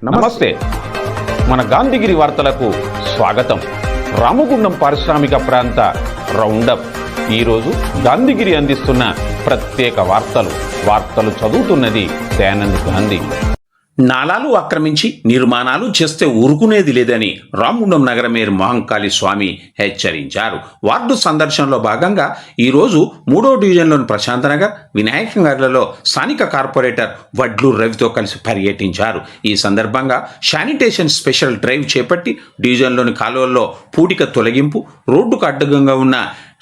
నమస్తే. మన గాంధీగిరి వార్తలకు స్వాగతం. రామగుండం పారిశ్రామిక ప్రాంత రౌండప్. ఈరోజు గాంధీగిరి అందిస్తున్న ప్రత్యేక వార్తలు చదువుతున్నది దయానంద్ గాంధీ. నాలాలు ఆక్రమించి నిర్మాణాలు చేస్తే ఊరుకునేది లేదని రామగుండం నగర మేయర్ మహంకాళి స్వామి హెచ్చరించారు. వార్డు సందర్శనలో భాగంగా ఈరోజు 3వ డివిజన్లోని ప్రశాంతనగర్, వినాయక నగర్లలో స్థానిక కార్పొరేటర్ వడ్లు రవితో కలిసి పర్యటించారు. ఈ సందర్భంగా శానిటేషన్ స్పెషల్ డ్రైవ్ చేపట్టి డివిజన్లోని కాలువల్లో పూడిక తొలగింపు, రోడ్డుకు అడ్డంగా ఉన్న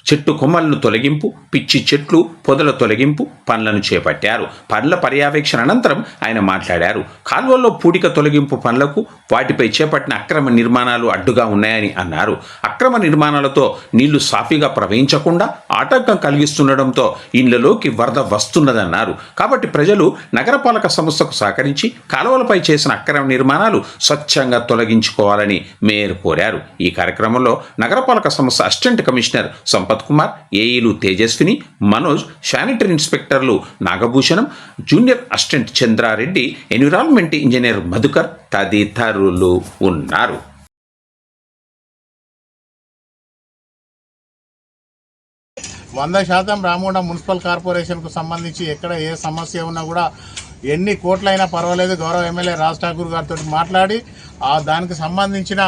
చెట్టు కొమ్మలను తొలగింపు, పిచ్చి చెట్లు పొదల తొలగింపు పనులను చేపట్టారు. పనుల పర్యవేక్షణ అనంతరం ఆయన మాట్లాడారు. కాలువల్లో పూడిక తొలగింపు పనులకు వాటిపై చేపట్టిన అక్రమ నిర్మాణాలు అడ్డుగా ఉన్నాయని అన్నారు. అక్రమ నిర్మాణాలతో నీళ్లు సాఫీగా ప్రవహించకుండా ఆటంకం కలిగిస్తుండటంతో ఇళ్లలోకి వరద వస్తున్నదన్నారు. కాబట్టి ప్రజలు నగరపాలక సంస్థకు సహకరించి కాలువలపై చేసిన అక్రమ నిర్మాణాలు స్వచ్ఛంగా తొలగించుకోవాలని మేయర్ కోరారు. ఈ కార్యక్రమంలో నగరపాలక సంస్థ అసిస్టెంట్ కమిషనర్ సంపత్ కుమార్, ఏఈలు తేజస్విని, మనోజ్, శానిటరీ ఇన్స్పెక్టర్లు Nagabhushanam, junior assistant Chandrareddy, environment engineer Madhukar తదితరులు ఉన్నారు. 100% రామగుండం మున్సిపల్ కార్పొరేషన్కు సంబంధించి ఎక్కడ ఏ సమస్య ఉన్నా కూడా ఎన్ని కోట్లైనా పర్వాలేదు, గౌరవ ఎమ్మెల్యే రాజ్ ఠాకూర్ గారితో మాట్లాడి దానికి సంబంధించిన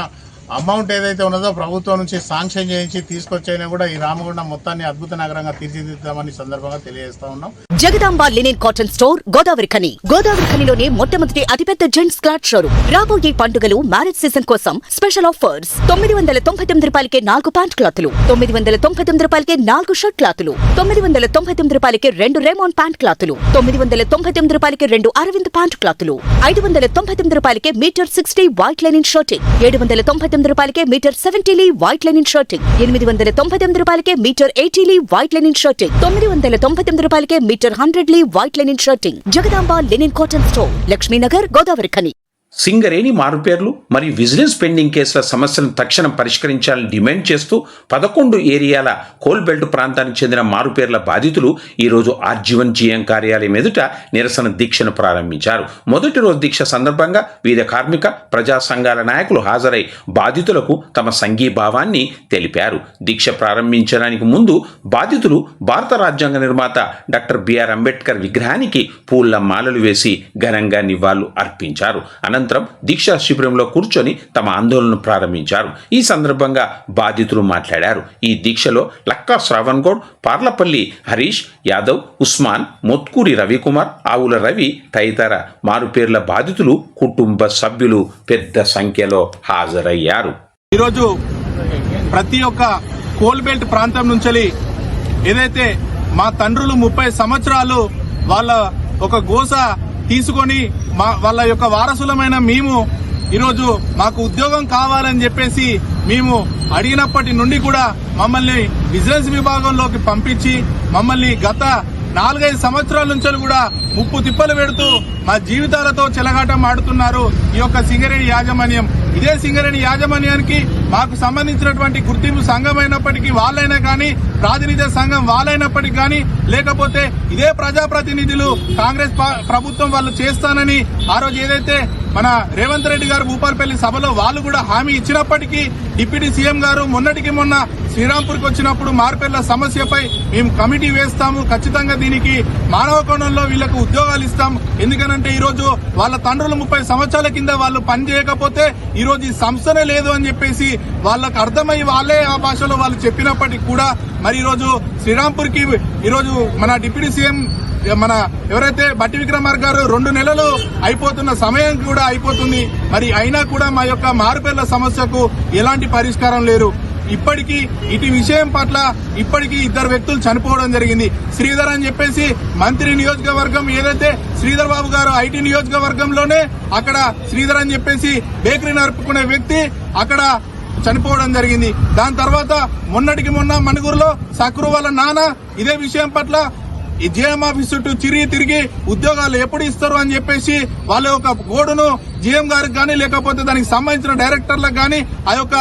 అమౌంట్ ఏదైతే ఉన్నదో ప్రభుత్వం నుంచి శాంక్షన్ చేయించి తీసుకొచ్చైనా కూడా ఈ రామగుండం మొత్తాన్ని అద్భుత నగరంగా తీర్చిదిద్దామని సందర్భంగా తెలియజేస్తా ఉన్నాం. జగదాంబ లినెన్ కాటన్ స్టోర్, గోదావరిఖనిలోనే మొట్టమొదటి అతిపెద్ద జెంట్స్ క్లాత్ షోరూమ్. రాబోయే పండుగలు, మ్యారేజ్ సీజన్ కోసం స్పెషల్ ఆఫర్స్. 999 రూపాయలకే 4 ప్యాంట్ క్లాతులు, 999 రూపాయలకే 4 షర్ట్ క్లాతులు, 999 రూపాయలకే 2 రేమాన్ ప్యాంట్ క్లాతులు, 999 రూపాయలకే 2 అరవింద్ ప్యాంట్ క్లాతులు, 599 రూపాయలకే మీటర్ 60 వైట్ లైనిన్ షర్టింగ్, 799 రూపాయలకే మీటర్ 70 వైట్ లైనిన్ షర్టింగ్, 899 రూపాయలకే మీటర్ 80 వైట్ లైనిన్ షర్టింగ్, 999 రూపాయలకే metre 100 white linen shirting. Jagadamba linen cotton store, Lakshminagar, Godavarikhani. Singareni మారుపేర్లు మరియు విజిలెన్స్ పెండింగ్ కేసుల సమస్యలను తక్షణం పరిష్కరించాలని డిమాండ్ చేస్తూ 11 ఏరియాల కోల్బెల్ట్ ప్రాంతానికి చెందిన మారుపేర్ల బాధితులు ఈరోజు ఆర్జీవన్ జీఎం కార్యాలయం ఎదుట నిరసన దీక్షను ప్రారంభించారు. మొదటి రోజు దీక్ష సందర్భంగా వివిధ కార్మిక ప్రజా సంఘాల నాయకులు హాజరై బాధితులకు తమ సంఘీభావాన్ని తెలిపారు. దీక్ష ప్రారంభించడానికి ముందు బాధితులు భారత రాజ్యాంగ నిర్మాత డాక్టర్ బిఆర్ అంబేద్కర్ విగ్రహానికి పూల మాలలు వేసి ఘనంగా నివాళులు అర్పించారు. అనంతరం దీక్షా శిబిరంలో కూర్చొని తమ ఆందోళనను ప్రారంభించారు. ఈ సందర్భంగా బాధితులు మాట్లాడారు. ఈ దీక్షలో లక్కా శ్రావణ్ గౌడ్, పార్లపల్లి హరీష్ యాదవ్, ఉస్మాన్, మొత్కూరి రవికుమార్, ఆవుల రవి తదితర మారుపేర్ల బాధితులు కుటుంబ సభ్యులు పెద్ద సంఖ్యలో హాజరయ్యారు. ఈరోజు ప్రతి ఒక్క కోల్బెల్ట్ ప్రాంతం నుంచి ఏదైతే మా తండ్రులు 30 సంవత్సరాలు వాళ్ళ ఒక గోస తీసుకొని వాళ్ళ యొక్క వారసులమైన మేము ఈరోజు మాకు ఉద్యోగం కావాలని చెప్పేసి మేము అడిగినప్పటి నుండి కూడా మమ్మల్ని బిజినెస్ విభాగంలోకి పంపించి మమ్మల్ని గత 4-5 సంవత్సరాల నుంచి కూడా ముప్పు తిప్పలు పెడుతూ మా జీవితాలతో చెలగాటం ఆడుతున్నారు ఈ యొక్క సింగరేణి యాజమాన్యం. ఇదే సింగరేణి యాజమాన్యానికి మాకు సంబంధించినటువంటి గుర్తింపు సంఘం అయినప్పటికీ వాళ్ళైనా కానీ, ప్రాతినిధ్య సంఘం వాళ్ళైనప్పటికీ కానీ, లేకపోతే ఇదే ప్రజాప్రతినిధులు కాంగ్రెస్ ప్రభుత్వం వాళ్ళు చేస్తానని ఆ రోజు ఏదైతే మన రేవంత్ రెడ్డి గారు భూపాలపల్లి సభలో వాళ్ళు కూడా హామీ ఇచ్చినప్పటికీ డిప్యూటీ సీఎం గారు మొన్నటికి మొన్న శ్రీరాంపూర్కి వచ్చినప్పుడు మార్పేర్ల సమస్యపై మేము కమిటీ వేస్తాము, ఖచ్చితంగా దీనికి మానవ కోణంలో వీళ్లకు ఉద్యోగాలు ఇస్తాం. ఎందుకనంటే ఈరోజు వాళ్ళ తండ్రులు 30 సంవత్సరాల కింద వాళ్ళు పని చేయకపోతే ఈరోజు ఈ సంస్థనే లేదు అని చెప్పేసి వాళ్ళకు అర్థమై వాళ్ళే ఆ భాషలో వాళ్ళు చెప్పినప్పటికీ కూడా మరి ఈరోజు శ్రీరాంపూర్కి ఈరోజు మన డిప్యూటీ సీఎం మన ఎవరైతే బట్టి విక్రమార్క గారు 2 నెలలు అయిపోతున్న సమయం కూడా అయిపోతుంది. మరి అయినా కూడా మా యొక్క మారుపేర్ల సమస్యకు ఎలాంటి పరిష్కారం లేరు. ఇప్పటికీ ఇటు విషయం పట్ల ఇప్పటికీ 2 వ్యక్తులు చనిపోవడం జరిగింది. శ్రీధర్ అని చెప్పేసి మంత్రి నియోజకవర్గం ఏదైతే శ్రీధర్ బాబు గారు ఐటీ నియోజకవర్గంలోనే అక్కడ శ్రీధర్ అని చెప్పేసి బేకరీ నడుపుకునే వ్యక్తి అక్కడ చనిపోవడం జరిగింది. దాని తర్వాత మొన్నటికి మొన్న మణుగూరులో సక్రు వాళ్ళ నాన్న ఇదే విషయం పట్ల ఈ జేఎం ఆఫీస్ చుట్టూ తిరిగి ఉద్యోగాలు ఎప్పుడు ఇస్తారు అని చెప్పేసి వాళ్ళ ఒక గోడును జీఎం గారికి కానీ లేకపోతే దానికి సంబంధించిన డైరెక్టర్లకు కానీ ఆ యొక్క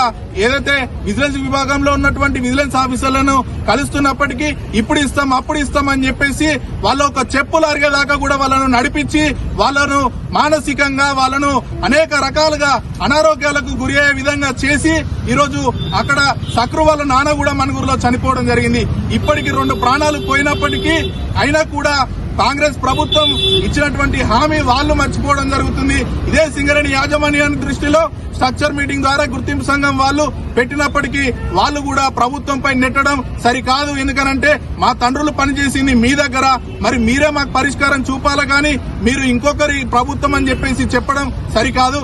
ఏదైతే విజిలెన్స్ విభాగంలో ఉన్నటువంటి విజిలెన్స్ ఆఫీసర్లను కలుస్తున్నప్పటికీ ఇప్పుడు ఇస్తాం అప్పుడు ఇస్తాం అని చెప్పేసి వాళ్ళ ఒక చెప్పులు అరిగేదాకా కూడా వాళ్ళను నడిపించి వాళ్ళను మానసికంగా వాళ్ళను అనేక రకాలుగా అనారోగ్యాలకు గురి అయ్యే విధంగా చేసి ఈరోజు అక్కడ సక్రు వాళ్ళ నాన్న కూడా మనుగురులో చనిపోవడం జరిగింది. ఇప్పటికి 2 ప్రాణాలు పోయినప్పటికీ అయినా కూడా కాంగ్రెస్ ప్రభుత్వం ఇచ్చినటువంటి హామీ వాళ్ళు మర్చిపోవడం జరుగుతుంది. ఇదే సింగరేణి యాజమాన్యాన్ని దృష్టిలో స్ట్రక్చర్ మీటింగ్ ద్వారా గుర్తింపు సంఘం వాళ్ళు పెట్టినప్పటికీ వాళ్ళు కూడా ప్రభుత్వంపై నెట్టడం సరికాదు. ఎందుకనంటే మా తండ్రులు పనిచేసింది మీ దగ్గర, మరి మీరే మాకు పరిష్కారం చూపాలా కానీ మీరు ఇంకొకరి ప్రభుత్వం అని చెప్పేసి చెప్పడం సరికాదు.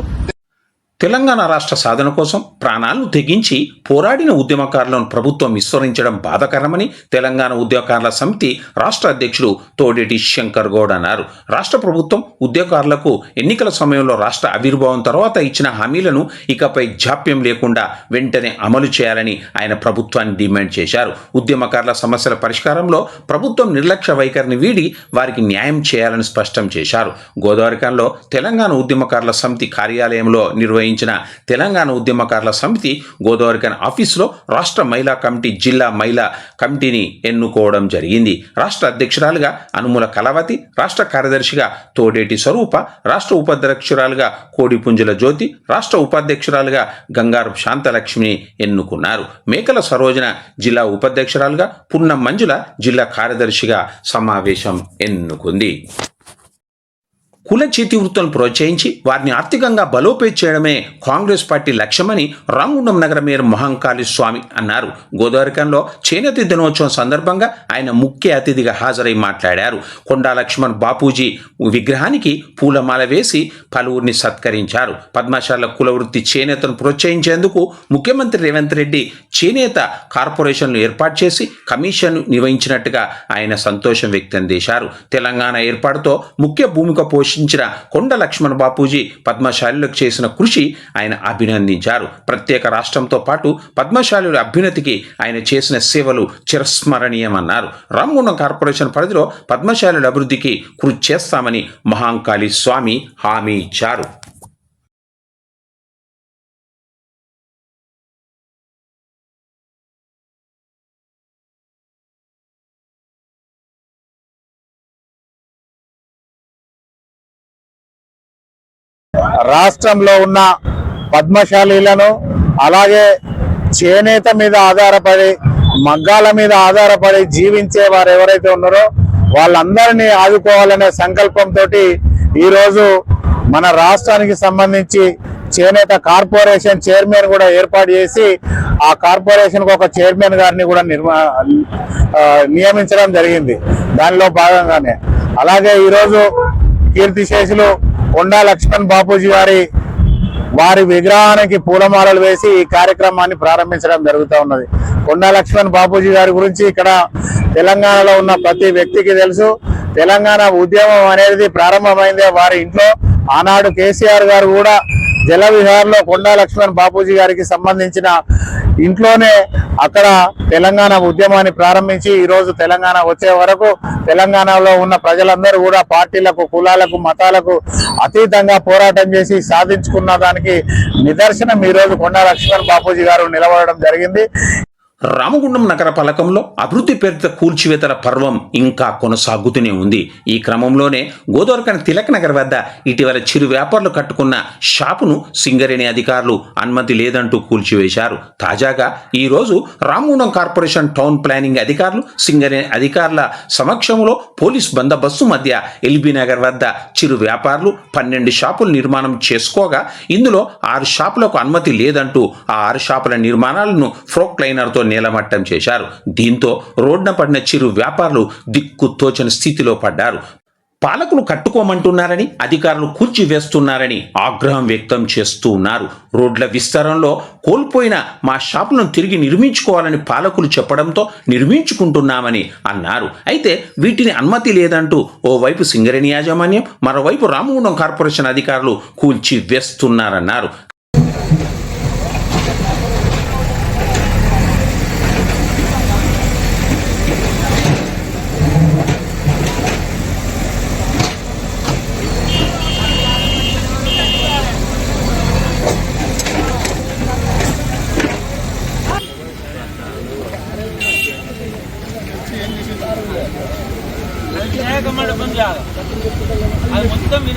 తెలంగాణ రాష్ట్ర సాధన కోసం ప్రాణాలను తెగించి పోరాడిన ఉద్యమకారులను ప్రభుత్వం విస్మరించడం బాధాకరమని తెలంగాణ ఉద్యమకారుల సమితి రాష్ట్ర అధ్యక్షుడు తోడేటి శంకర్ గౌడ్ అన్నారు. రాష్ట్ర ప్రభుత్వం ఉద్యమకారులకు ఎన్నికల సమయంలో రాష్ట్ర ఆవిర్భావం తర్వాత ఇచ్చిన హామీలను ఇకపై జాప్యం లేకుండా వెంటనే అమలు చేయాలని ఆయన ప్రభుత్వాన్ని డిమాండ్ చేశారు. ఉద్యమకారుల సమస్యల పరిష్కారంలో ప్రభుత్వం నిర్లక్ష్య వైఖరిని వీడి వారికి న్యాయం చేయాలని స్పష్టం చేశారు. గోదావరిఖనిలో తెలంగాణ ఉద్యమకారుల సమితి కార్యాలయంలో నిర్వహించిన తెలంగాణ ఉద్యమకారుల సమితి గోదావరిఖని ఆఫీసులో రాష్ట్ర మహిళా కమిటీ, జిల్లా మహిళా కమిటీని ఎన్నుకోవడం జరిగింది. రాష్ట్ర అధ్యక్షురాలుగా అనుముల కళావతి, రాష్ట్ర కార్యదర్శిగా తోడేటి స్వరూప, రాష్ట్ర ఉపాధ్యక్షురాలుగా కోడిపుంజుల జ్యోతి, రాష్ట్ర ఉపాధ్యక్షురాలుగా గంగారు శాంతలక్ష్మిని ఎన్నుకున్నారు. మేకల సరోజన జిల్లా ఉపాధ్యక్షురాలుగా, పున్నం మంజుల జిల్లా కార్యదర్శిగా సమావేశం ఎన్నుకుంది. కుల చేతి వృత్తులను ప్రోత్సహించి వారిని ఆర్థికంగా బలోపేతం చేయడమే కాంగ్రెస్ పార్టీ లక్ష్యమని రామగుండం నగర మేయర్ మహంకాళి స్వామి అన్నారు. గోదావరిఖనిలో చేనేత దినోత్సవం సందర్భంగా ఆయన ముఖ్య అతిథిగా హాజరై మాట్లాడారు. కొండా లక్ష్మణ్ బాపూజీ విగ్రహానికి పూలమాల వేసి పలువురిని సత్కరించారు. పద్మశాల కుల వృత్తి చేనేతను ప్రోత్సహించేందుకు ముఖ్యమంత్రి రేవంత్ రెడ్డి చేనేత కార్పొరేషన్ను ఏర్పాటు చేసి కమిషన్ నిర్వహించినట్టుగా ఆయన సంతోషం వ్యక్తం చేశారు. తెలంగాణ ఏర్పాటుతో ముఖ్య భూమిక పోషించిన కొండ లక్ష్మణ్ బాపూజీ పద్మశాలులకు చేసిన కృషి ఆయన అభినందించారు. ప్రత్యేక రాష్ట్రంతో పాటు పద్మశాలుల అభ్యున్నతికి ఆయన చేసిన సేవలు చిరస్మరణీయమన్నారు. రామగుండం కార్పొరేషన్ పరిధిలో పద్మశాలుల అభివృద్ధికి కృషి చేస్తామని మహంకాళి స్వామి హామీ ఇచ్చారు. రాష్ట్రంలో ఉన్న పద్మశాలీలను, అలాగే చేనేత మీద ఆధారపడి, మగ్గాల మీద ఆధారపడి జీవించే వారు ఎవరైతే ఉన్నారో వాళ్ళందరినీ ఆదుకోవాలనే సంకల్పంతో ఈరోజు మన రాష్ట్రానికి సంబంధించి చేనేత కార్పొరేషన్ చైర్మన్ కూడా ఏర్పాటు చేసి ఆ కార్పొరేషన్ కు ఒక చైర్మన్ గారిని కూడా నియమించడం జరిగింది. దానిలో భాగంగానే అలాగే ఈరోజు కీర్తిశేషులు కొండా లక్ష్మణ్ బాపూజీ వారి విగ్రహానికి పూలమాలలు వేసి ఈ కార్యక్రమాన్ని ప్రారంభించడం జరుగుతూ ఉన్నది. కొండా లక్ష్మణ్ బాపూజీ గారి గురించి ఇక్కడ తెలంగాణలో ఉన్న ప్రతి వ్యక్తికి తెలుసు. తెలంగాణ ఉద్యమం అనేది ప్రారంభమైందే వారి ఇంట్లో. ఆనాడు కేసీఆర్ గారు కూడా జలవిహార్లో కొండా లక్ష్మణ్ బాపూజీ గారికి సంబంధించిన ఇంట్లోనే అక్కడ తెలంగాణ ఉద్యమాన్ని ప్రారంభించి ఈరోజు తెలంగాణ వచ్చే వరకు తెలంగాణలో ఉన్న ప్రజలందరూ కూడా పార్టీలకు, కులాలకు, మతాలకు అతీతంగా పోరాటం చేసి సాధించుకున్న దానికి నిదర్శనం ఈరోజు కొండా లక్ష్మణ్ బాపూజీ గారు నిలబడడం జరిగింది. రామగుండం నగర పలకంలో అభివృద్ధి పేరిట కూల్చివేతల పర్వం ఇంకా కొనసాగుతూనే ఉంది. ఈ క్రమంలోనే గోదావరిఖని తిలక్ నగర్ వద్ద ఇటీవల చిరు వ్యాపారులు కట్టుకున్న షాపును సింగరేణి అధికారులు అనుమతి లేదంటూ కూల్చివేశారు. తాజాగా ఈరోజు రామగుండం కార్పొరేషన్ టౌన్ ప్లానింగ్ అధికారులు సింగరేణి అధికారుల సమక్షంలో పోలీస్ బందోబస్తు మధ్య ఎల్బీ నగర్ వద్ద చిరు వ్యాపారులు 12 షాపులు నిర్మాణం చేసుకోగా ఇందులో 6 షాపులకు అనుమతి లేదంటూ ఆ 6 షాపుల నిర్మాణాలను ఫ్రోక్లైనర్తో నేలమట్టం చేశారు. దీంతో రోడ్న పడిన చిరు వ్యాపారులు దిక్కుతోచని స్థితిలో పడ్డారు. పాలకులు కట్టుకోమంటున్నారని, అధికారులు కూల్చివేస్తున్నారని ఆగ్రహం వ్యక్తం చేస్తూ ఉన్నారు. రోడ్ల విస్తరణలో కోల్పోయిన మా షాపులను తిరిగి నిర్మించుకోవాలని పాలకులు చెప్పడంతో నిర్మించుకుంటున్నామని అన్నారు. అయితే వీటిని అనుమతి లేదంటూ ఓవైపు సింగరేణి యాజమాన్యం, మరోవైపు రామగుండం కార్పొరేషన్ అధికారులు కూల్చివేస్తున్నారన్నారు.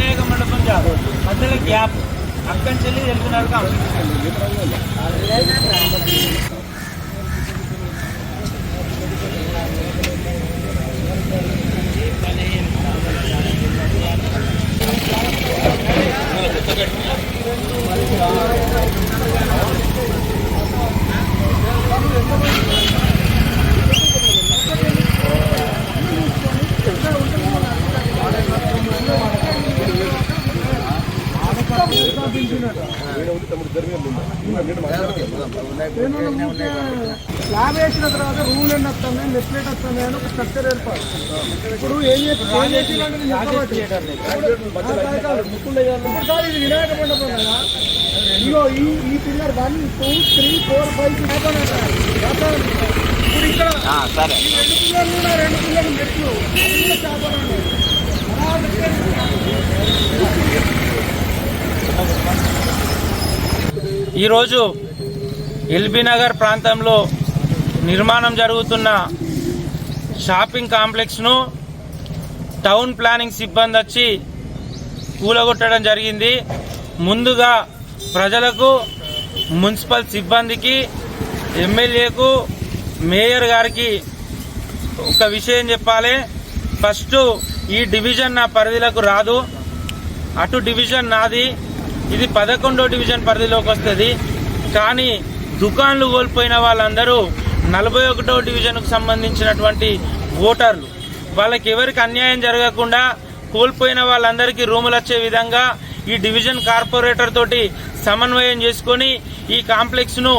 వినాయక మండపం జాబ్ మధ్యలో గ్యాప్ అక్కడి నుంచి వెళ్తున్నారు స్లాబ్ వేసిన తర్వాత రూల్ ఎన్ని వస్తుంది నెట్లెట్ వస్తుంది అని ఒక స్ట్రక్చర్ ఏర్పాటు. ఇప్పుడు ఏం చేస్తారు ఇది వినాయక మండపం కదా, ఇగో ఈ పిల్లర్ 1 2 3 4 5 ఇప్పుడు ఇక్కడ 2 పిల్లర్లు 2 పిల్లర్లు మెట్లు ఈరోజు ఎల్బీ నగర్ ప్రాంతంలో నిర్మాణం జరుగుతున్న షాపింగ్ కాంప్లెక్స్ను టౌన్ ప్లానింగ్ సిబ్బంది వచ్చి కూలగొట్టడం జరిగింది. ముందుగా ప్రజలకు, మున్సిపల్ సిబ్బందికి, ఎమ్మెల్యేకు, మేయర్ గారికి ఒక విషయం చెప్పాలి. ఫస్ట్ ఈ డివిజన్ నా పరిధిలోకి రాదు, అటు డివిజన్ నాది, ఇది 11వ డివిజన్ పరిధిలోకి వస్తుంది. కానీ దుకాన్లు కోల్పోయిన వాళ్ళందరూ 41వ డివిజన్కు సంబంధించినటువంటి ఓటర్లు. వాళ్ళకి ఎవరికి అన్యాయం జరగకుండా కోల్పోయిన వాళ్ళందరికీ రూములు వచ్చే విధంగా ఈ డివిజన్ కార్పొరేటర్ తోటి సమన్వయం చేసుకొని ఈ కాంప్లెక్స్ను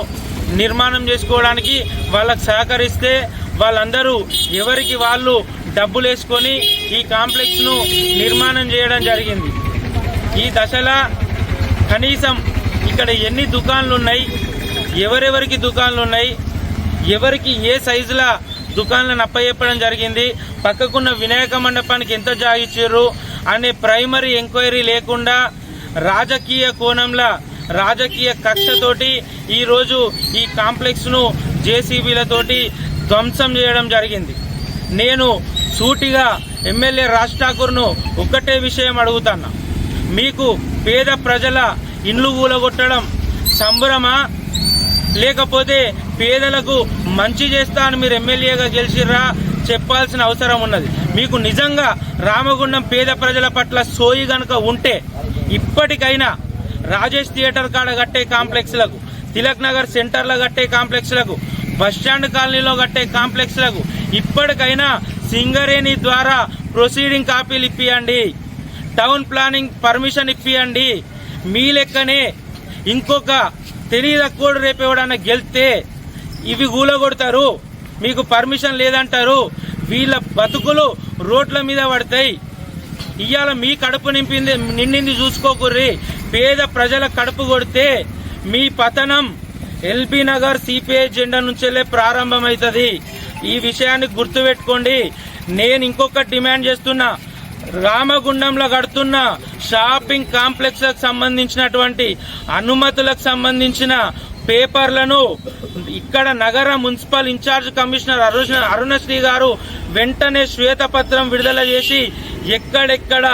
నిర్మాణం చేసుకోవడానికి వాళ్ళకు సహకరిస్తే వాళ్ళందరూ ఎవరికి వాళ్ళు డబ్బులు వేసుకొని ఈ కాంప్లెక్స్ను నిర్మాణం చేయడం జరిగింది. ఈ దశలో కనీసం ఇక్కడ ఎన్ని దుకాన్లు ఉన్నాయి, ఎవరెవరికి దుకాన్లు ఉన్నాయి, ఎవరికి ఏ సైజుల దుకాన్లను అప్పచెప్పడం జరిగింది, పక్కకున్న వినాయక మండపానికి ఎంత జాగిచ్చారు అనే ప్రైమరీ ఎంక్వైరీ లేకుండా రాజకీయ కోణంలో, రాజకీయ కక్షతోటి ఈరోజు ఈ కాంప్లెక్స్ను జేసీబీలతోటి ధ్వంసం చేయడం జరిగింది. నేను సూటిగా ఎమ్మెల్యే రాజ్ ఠాకూర్ను ఒక్కటే విషయం అడుగుతున్నా, మీకు పేద ప్రజల ఇండ్లు కూలగొట్టడం సంబరమా, లేకపోతే పేదలకు మంచి చేస్తా అని మీరు ఎమ్మెల్యేగా గెలిచిర్రా చెప్పాల్సిన అవసరం ఉన్నది. మీకు నిజంగా రామగుండం పేద ప్రజల పట్ల సోయి గనుక ఉంటే ఇప్పటికైనా రాజేష్ థియేటర్ కాడ కట్టే కాంప్లెక్స్లకు, తిలక్ నగర్ సెంటర్లో కట్టే కాంప్లెక్స్లకు, బస్టాండ్ కాలనీలో కట్టే కాంప్లెక్స్లకు ఇప్పటికైనా సింగరేణి ద్వారా ప్రొసీడింగ్ కాపీలు ఇప్పియండి, టౌన్ ప్లానింగ్ పర్మిషన్ ఇప్పియండి. మీ లెక్కనే ఇంకొక తెలియదక్కువ రేపు ఎవడన్నా గెలిస్తే ఇవి కూలగొడతారు, మీకు పర్మిషన్ లేదంటారు, వీళ్ళ బతుకులు రోడ్ల మీద పడతాయి. ఇవాళ మీ కడుపు నిండింది చూసుకోకుర్రి, పేద ప్రజల కడుపు కొడితే మీ పతనం ఎల్బీ నగర్ సిపిఐ జెండా నుంచెల్లే ప్రారంభమవుతుంది. ఈ విషయాన్ని గుర్తుపెట్టుకోండి. నేను ఇంకొక డిమాండ్ చేస్తున్నా, రామగుండంలో కడుతున్న షాపింగ్ కాంప్లెక్స్లకు సంబంధించినటువంటి అనుమతులకు సంబంధించిన పేపర్లను ఇక్కడ నగర మున్సిపల్ ఇన్ఛార్జ్ కమిషనర్ అరుణశ్రీ గారు వెంటనే శ్వేతపత్రం విడుదల చేసి ఎక్కడెక్కడ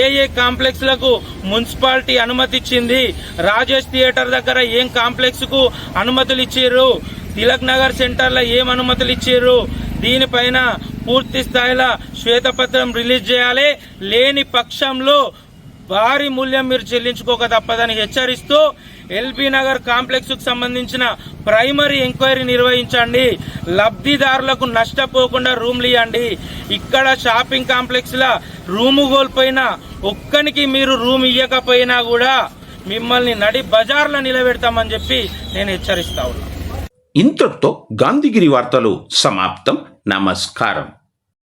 ఏ కాంప్లెక్స్లకు మున్సిపాలిటీ అనుమతి ఇచ్చింది, రాజేష్ థియేటర్ దగ్గర ఏం కాంప్లెక్స్కు అనుమతులు ఇచ్చారు, తిలక్ నగర్ సెంటర్లో ఏం అనుమతులు ఇచ్చారు, దీనిపైన పూర్తి స్థాయిలో శ్వేతపత్రం రిలీజ్ చేయాలి. లేని పక్షంలో భారీ మూల్యం మీరు చెల్లించుకోక తప్పదని హెచ్చరిస్తూ ఎల్బీ నగర్ కాంప్లెక్స్ కు సంబంధించిన ప్రైమరీ ఎంక్వైరీ నిర్వహించండి, లబ్ధిదారులకు నష్టపోకుండా రూమ్లు ఇవ్వండి. ఇక్కడ షాపింగ్ కాంప్లెక్స్ లా రూము కోల్పోయినా, ఒక్కనికి మీరు రూమ్ ఇవ్వకపోయినా కూడా మిమ్మల్ని నడి బజార్లో నిలబెడతామని చెప్పి నేను హెచ్చరిస్తా ఉన్నా. ఇంతటితో గాంధీగిరి వార్తలు సమాప్తం. నమస్కారం.